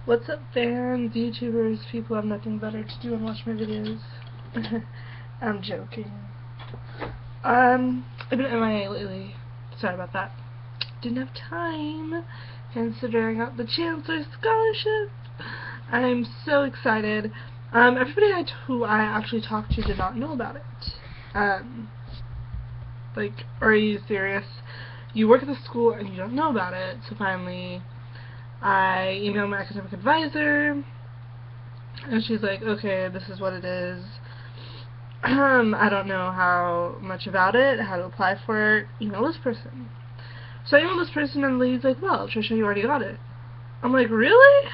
What's up, fans, YouTubers, people have nothing better to do and watch my videos? I'm joking. I've been MIA lately. Sorry about that. Didn't have time, considering out the Chancellor's Scholarship. I'm so excited. Everybody who I actually talked to did not know about it. Like, are you serious? You work at the school and you don't know about it, so finally I emailed my academic advisor, and she's like, okay, this is what it is. I don't know how much about it, how to apply for it, email this person. So I emailed this person, and the lady's like, well, Trisha, you already got it. I'm like, really?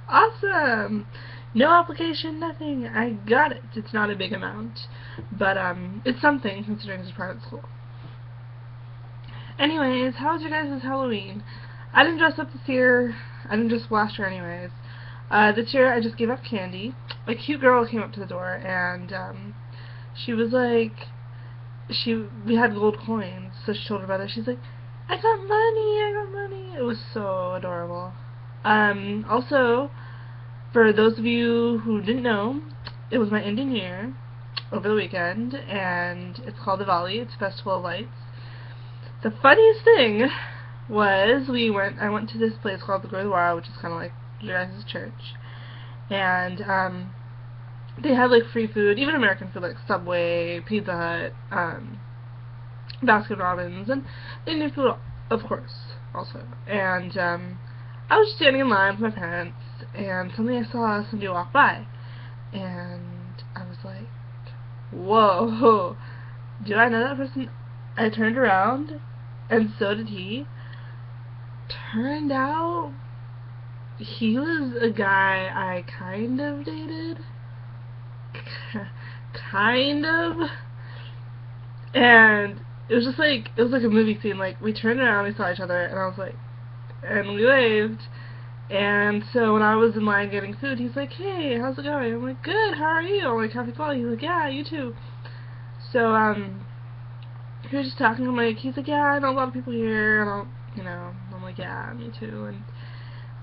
Awesome! No application, nothing. I got it. It's not a big amount, but it's something considering it's a private school. Anyways, how was your guys' Halloween? I didn't dress up this year. I didn't dress last year anyways. This year I just gave out candy. A cute girl came up to the door, and she was like, we had gold coins, so she told her brother, she's like, I got money. It was so adorable. Also, for those of you who didn't know, it was my Indian New Year over the weekend, and it's called Diwali. It's Festival of Lights. The funniest thing was I went to this place called the Gurdwara, which is kind of like your guys' church, and they had like free food, even American food like Subway, Pizza Hut, Baskin Robbins, and Indian food, of course, also. And I was standing in line with my parents, and suddenly I saw somebody walk by, and I was like, whoa, do I know that person? I turned around, and so did he. Turned out he was a guy I kind of dated. Kind of. And it was just like, it was like a movie scene. Like, we turned around, we saw each other, and I was like, and we waved. And so when I was in line getting food, he's like, hey, how's it going? I'm like, good, how are you? I'm like, happy fall. He's like, yeah, you too. So, we were just talking. I'm like, he's like, yeah, I know a lot of people here, and I'm like, yeah, me too.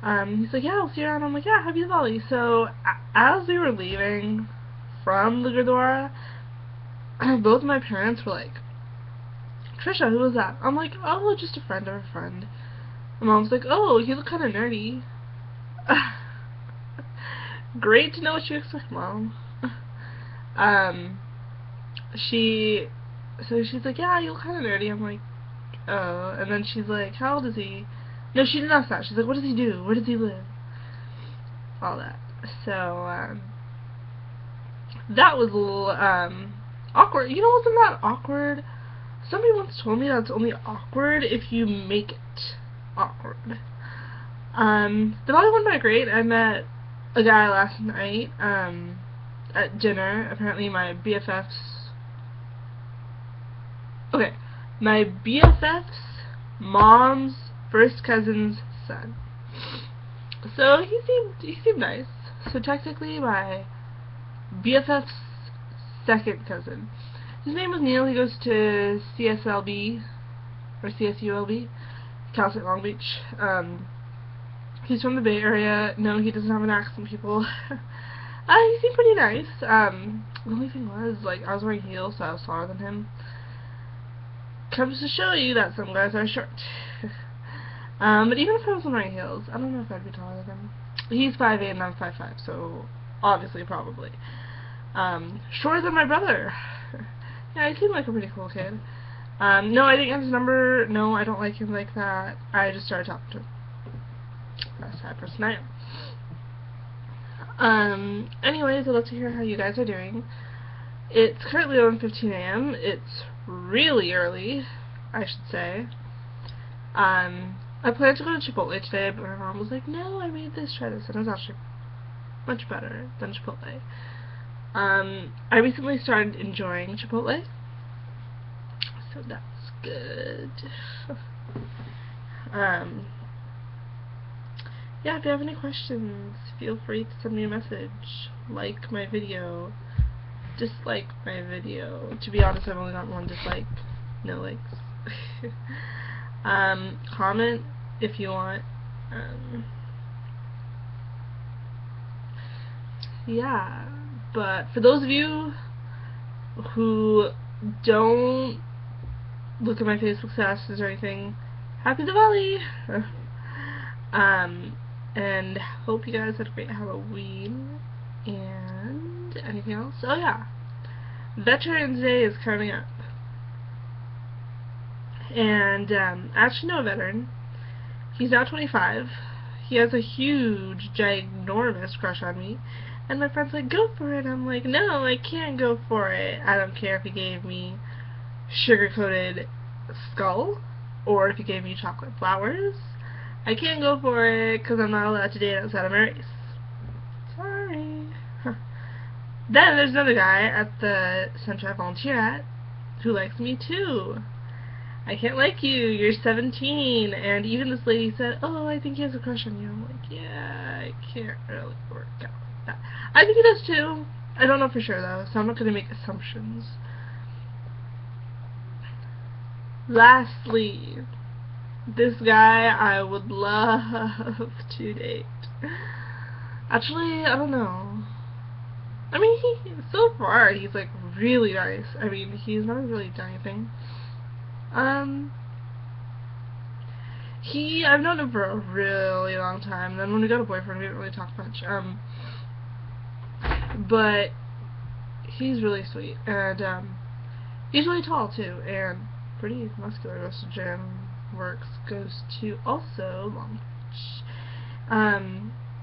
And he's like, yeah, I'll see you around. I'm like, yeah, happy Diwali. So as we were leaving from the Gurdwara, both my parents were like, Trisha, who was that? I'm like, oh, just a friend of a friend. And Mom's like, oh, you look kind of nerdy. Great to know what you expect, Mom. So she's like, yeah, you look kind of nerdy. I'm like, oh. And then she's like, how old is he? No, she didn't ask that. She's like, what does he do? Where does he live? All that. So, that was a little, awkward. You know, wasn't that awkward? Somebody once told me that it's only awkward if you make it awkward. The Valley went by great. I met a guy last night, at dinner. Apparently my BFF's mom's first cousin's son. So he seemed nice. So technically my BFF's second cousin. His name was Neil. He goes to CSLB or CSULB, Cal State Long Beach. He's from the Bay Area. No, he doesn't have an accent, people. He seemed pretty nice. The only thing was, like, I was wearing heels, so I was taller than him. Comes to show you that some guys are short. But even if I wasn't wearing heels, I don't know if I'd be taller than him. He's 5'8" and I'm 5'5", so obviously, probably. Shorter than my brother. Yeah, he seemed like a pretty cool kid. No, I didn't get his number. No, I don't like him like that. I just started talking to him. That's the sad person I am. Anyways, I'd love to hear how you guys are doing. It's currently 11:15 a.m. It's really early, I should say. I planned to go to Chipotle today, but my mom was like, no, I made this, try this, and it was actually much better than Chipotle. I recently started enjoying Chipotle, so that's good. Yeah, if you have any questions, feel free to send me a message. Like my video. Dislike my video. To be honest, I've only got one dislike. No likes. Comment if you want. yeah. But for those of you who don't look at my Facebook statuses or anything, happy Diwali! And hope you guys had a great Halloween. And anything else? Oh yeah, Veterans Day is coming up. And I actually know a veteran. He's now 25. He has a huge, ginormous crush on me. And my friend's like, go for it. I'm like, no, I can't go for it. I don't care if he gave me sugar-coated skull or if he gave me chocolate flowers. I can't go for it because I'm not allowed to date outside of my race. Sorry. Then there's another guy at the center I volunteer at who likes me too. I can't like you, you're 17, and even this lady said, oh, I think he has a crush on you. I'm like, yeah, I can't really work out like that. I think he does too. I don't know for sure though, so I'm not going to make assumptions. Lastly, this guy I would love to date. Actually, I don't know. I mean, so far, he's like really nice. I mean, he's not really done anything. I've known him for a really long time, and then when we got a boyfriend, we didn't really talk much, but he's really sweet, and, he's really tall, too, and pretty muscular, goes to gym, works, goes to also Long Beach.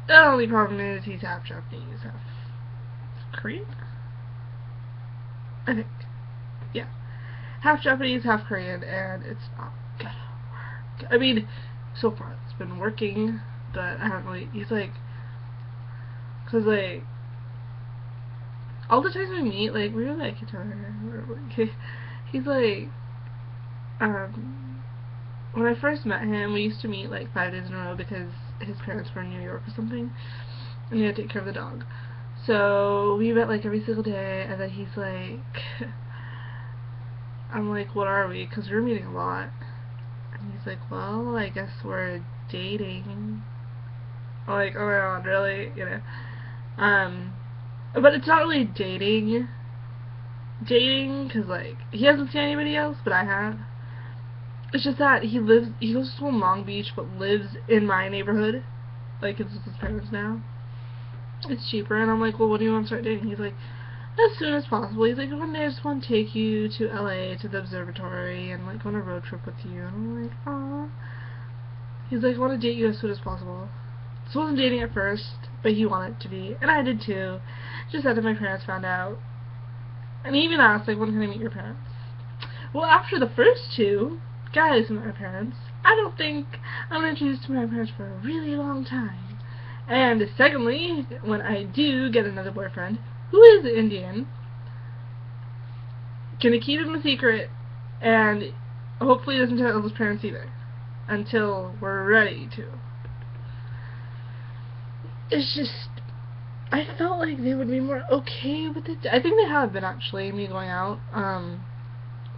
The only problem is he's half Japanese, half Korean? I think. Yeah. Half Japanese, half Korean, and it's not gonna work. I mean, so far it's been working, but I haven't really, he's like, cause like, all the times we meet, like, we really like each other, he's like, when I first met him, we used to meet like 5 days in a row because his parents were in New York or something, and he had to take care of the dog. So we met like every single day, and then he's like, I'm like, what are we? Because we're meeting a lot. And he's like, well, I guess we're dating. I'm like, oh my god, really? You know. But it's not really dating. Because like, he hasn't seen anybody else, but I have. It's just that he goes to Long Beach, but lives in my neighborhood. Like, it's with his parents now. It's cheaper, and I'm like, well, what do you want to start dating? He's like, as soon as possible. He's like, one day I just want to take you to LA, to the observatory, and like, on a road trip with you. And I'm like, aw. He's like, I want to date you as soon as possible. So I wasn't dating at first, but he wanted to be, and I did too. Just after my parents found out. And he even asked, like, when can I meet your parents? Well, after the first two guys met my parents, I don't think I'm introduced to my parents for a really long time. And secondly, when I do get another boyfriend, who is Indian, gonna keep him a secret, and hopefully doesn't tell his parents either, until we're ready to. It's just, I felt like they would be more okay with it. I think they have been, actually, me going out.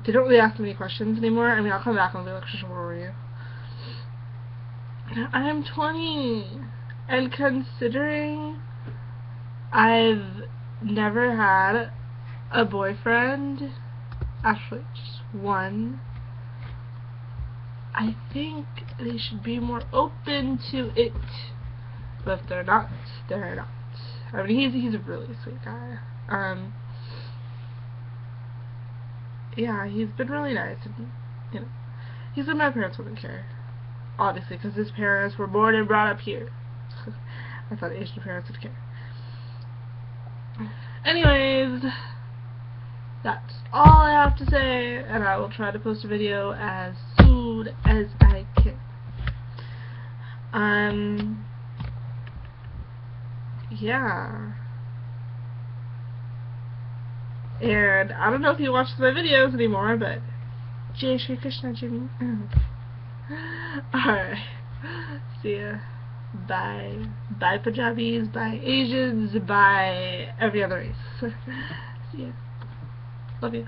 They don't really ask me any questions anymore. I mean, I'll come back and be like, where were you? I'm 20. And considering I've never had a boyfriend, actually just one, I think they should be more open to it. But if they're not, they're not. I mean, he's a really sweet guy. Yeah, he's been really nice, and, you know, he said my parents wouldn't care. Obviously, because his parents were born and brought up here. I thought Asian parents would care. Anyways, that's all I have to say, and I will try to post a video as soon as I can. Yeah. And I don't know if you watch my videos anymore, but Jai Shri Krishna, Jimmy. Alright. See ya. Bye. Bye Punjabis, bye Asians, bye every other race. See ya. Love you.